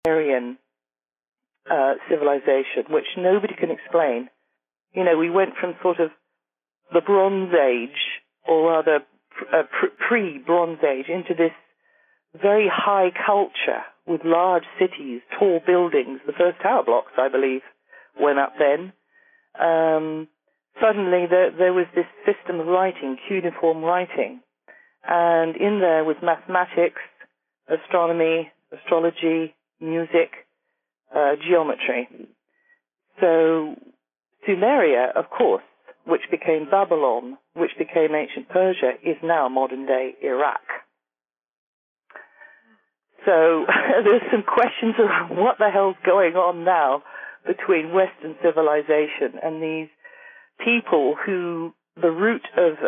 Sumerian civilization, which nobody can explain. You know, we went from sort of the Bronze Age, or rather pre-Bronze Age, into this very high culture with large cities, tall buildings. The first tower blocks, I believe, went up then. Suddenly there was this system of writing, cuneiform writing, and in there was mathematics, astronomy, astrology, music, geometry. So Sumeria, of course, which became Babylon, which became ancient Persia, is now modern-day Iraq. So there's some questions of what the hell's going on now between Western civilization and these people who, the root of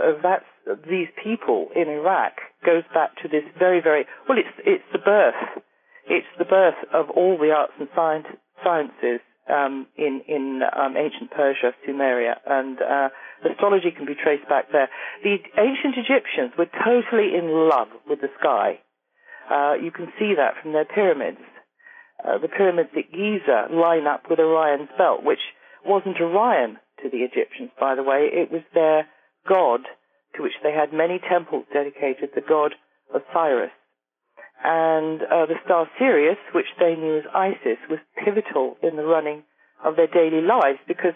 these people in Iraq goes back to this very, very, well, it's the birth of all the arts and sciences in ancient Persia, Sumeria, and astrology can be traced back there. The ancient Egyptians were totally in love with the sky. You can see that from their pyramids. The pyramids at Giza line up with Orion's belt, which wasn't Orion to the Egyptians, by the way. It was their god, to which they had many temples dedicated, the god Osiris. And the star Sirius, which they knew as Isis, was pivotal in the running of their daily lives, because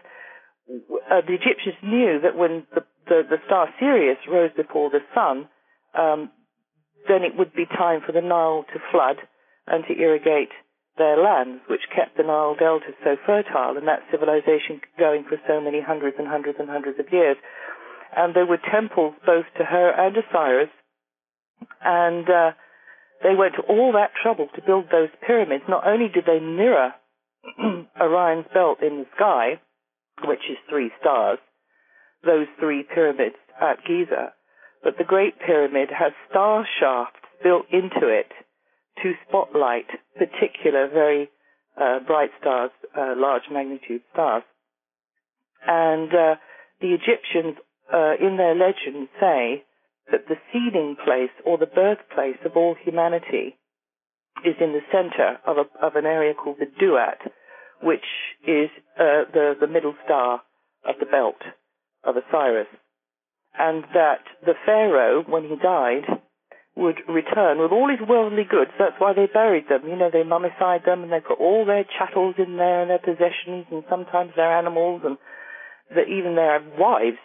the Egyptians knew that when the star Sirius rose before the sun, then it would be time for the Nile to flood and to irrigate their lands, which kept the Nile Delta so fertile and that civilization going for so many hundreds and hundreds and hundreds of years. And there were temples both to her and Osiris, and they went to all that trouble to build those pyramids. Not only did they mirror Orion's belt in the sky, which is 3 stars, those 3 pyramids at Giza, but the Great Pyramid has star shafts built into it to spotlight particular very bright stars, large magnitude stars. And the Egyptians, in their legends, say that the seeding place or the birthplace of all humanity is in the center of an area called the Duat, which is the middle star of the belt of Osiris. And that the pharaoh, when he died, would return with all his worldly goods. That's why they buried them. You know, they mummified them and they put all their chattels in there and their possessions and sometimes their animals and even their wives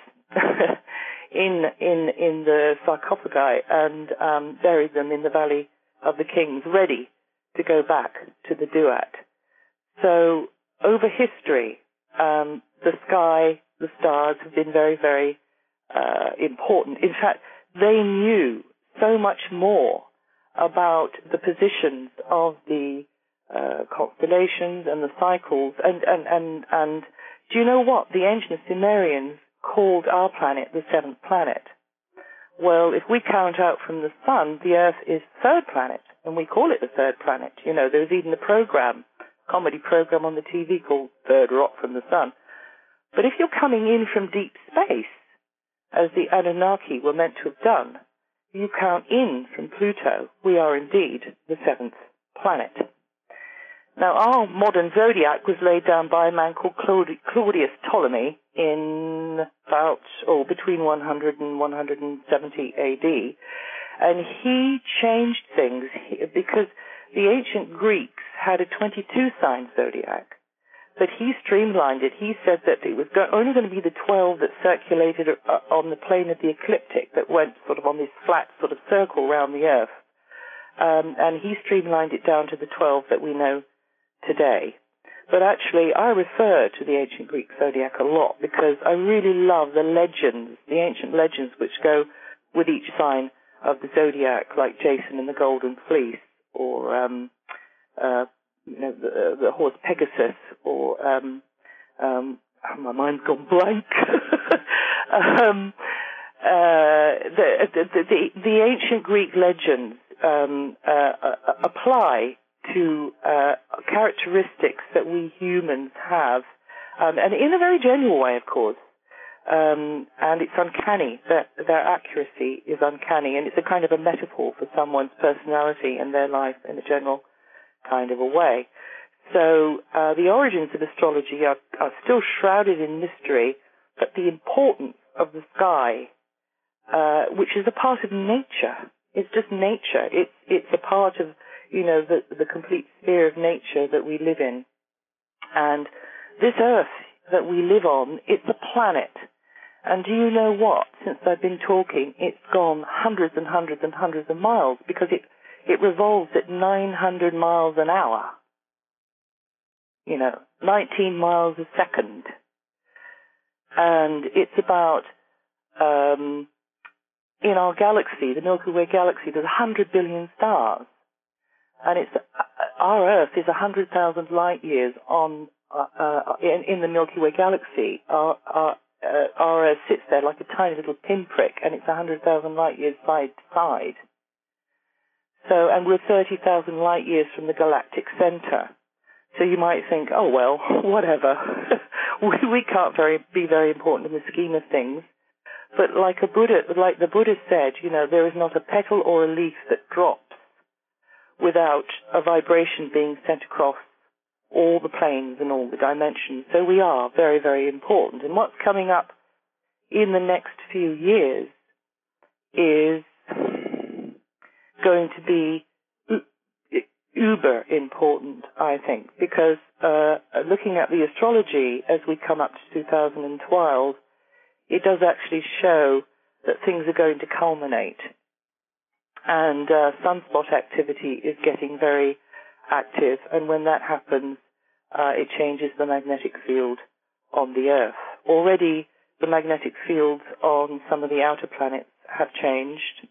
in the sarcophagi and buried them in the Valley of the Kings, ready to go back to the Duat. So over history, the sky, the stars have been very, very important. In fact, they knew so much more about the positions of the constellations and the cycles. And do you know what? The ancient Sumerians called our planet the 7th planet. Well, if we count out from the sun, the Earth is the 3rd planet, and we call it the 3rd planet. You know, there's even a comedy program on the TV called Third Rock from the Sun. But if you're coming in from deep space, as the Anunnaki were meant to have done, you count in from Pluto, we are indeed the 7th planet. Now, our modern zodiac was laid down by a man called Claudius Ptolemy in between 100 and 170 AD, and he changed things because the ancient Greeks had a 22-sign zodiac, but he streamlined it. He said that it was only going to be the 12 that circulated on the plane of the ecliptic, that went sort of on this flat sort of circle around the Earth. And he streamlined it down to the 12 that we know today. But actually, I refer to the ancient Greek zodiac a lot because I really love the legends, the ancient legends which go with each sign of the zodiac, like Jason and the Golden Fleece, or the horse Pegasus, or my mind's gone blank. The ancient Greek legends apply to characteristics that we humans have, and in a very genuine way, of course. And it's uncanny. Their accuracy is uncanny, and it's a kind of a metaphor for someone's personality and their life in a general kind of a way. So the origins of astrology are still shrouded in mystery, but the importance of the sky, which is a part of nature, it's just nature. It's a part of, the complete sphere of nature that we live in. And this Earth that we live on, it's a planet. And do you know what? Since I've been talking, it's gone hundreds and hundreds and hundreds of miles because it revolves at 900 miles an hour. 19 miles a second. And it's about, in our galaxy, the Milky Way galaxy, there's 100 billion stars. And our Earth is 100,000 light years in the Milky Way galaxy. Our Earth sits there like a tiny little pinprick, and it's 100,000 light years side to side. So, and we're 30,000 light years from the galactic center. So you might think, oh well, whatever. we can't be very important in the scheme of things. But like the Buddha said, there is not a petal or a leaf that drops without a vibration being sent across all the planes and all the dimensions. So we are very, very important. And what's coming up in the next few years is going to be uber important, I think, because looking at the astrology as we come up to 2012, it does actually show that things are going to culminate. And sunspot activity is getting very active, and when that happens, it changes the magnetic field on the Earth. Already, the magnetic fields on some of the outer planets have changed.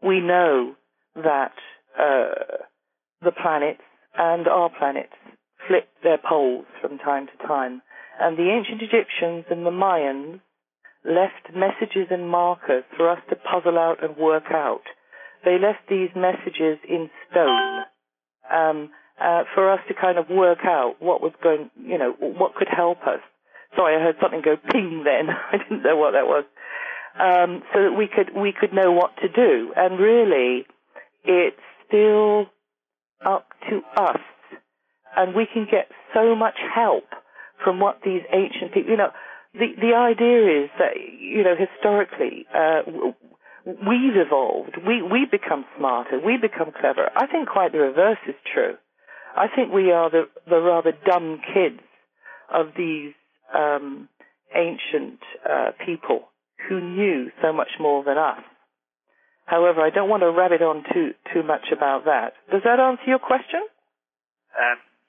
We know that the planets and our planets flip their poles from time to time, and the ancient Egyptians and the Mayans left messages and markers for us to puzzle out and work out. They left these messages in stone for us to kind of work out what was going, what could help us. Sorry, I heard something go ping then. I didn't know what that was. So that we could know what to do. And really, it's still up to us. And we can get so much help from what these ancient people, the idea is that, historically, we've evolved. We become smarter. We become clever. I think quite the reverse is true. I think we are the rather dumb kids of these ancient people who knew so much more than us. However, I don't want to rabbit on too much about that. Does that answer your question?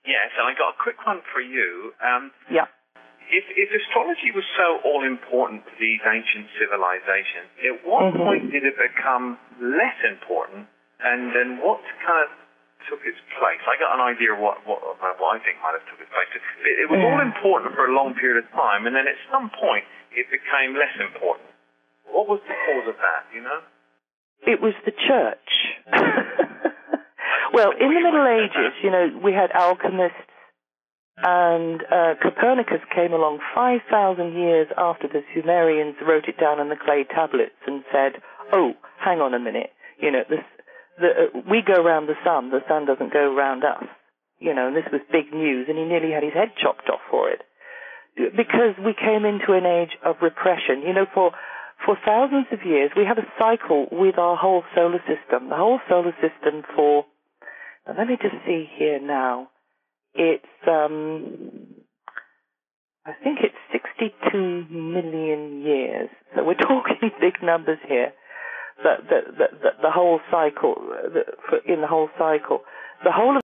Yes, and I got a quick one for you. Yeah. If astrology was so all-important to these ancient civilizations, at what point did it become less important, and then what kind of took its place? I got an idea of what I think might have took its place. It was all important for a long period of time, and then at some point it became less important. What was the cause of that, It was the church. Well, in the Middle Ages, we had alchemists, and Copernicus came along 5,000 years after the Sumerians wrote it down on the clay tablets and said, oh, hang on a minute, we go round the sun doesn't go round us, and this was big news, and he nearly had his head chopped off for it. Because we came into an age of repression. For thousands of years, we have a cycle with our whole solar system. The whole solar system now let me just see here now. It's, I think it's 62 million years. So we're talking big numbers here. The whole cycle, in the whole cycle. The whole of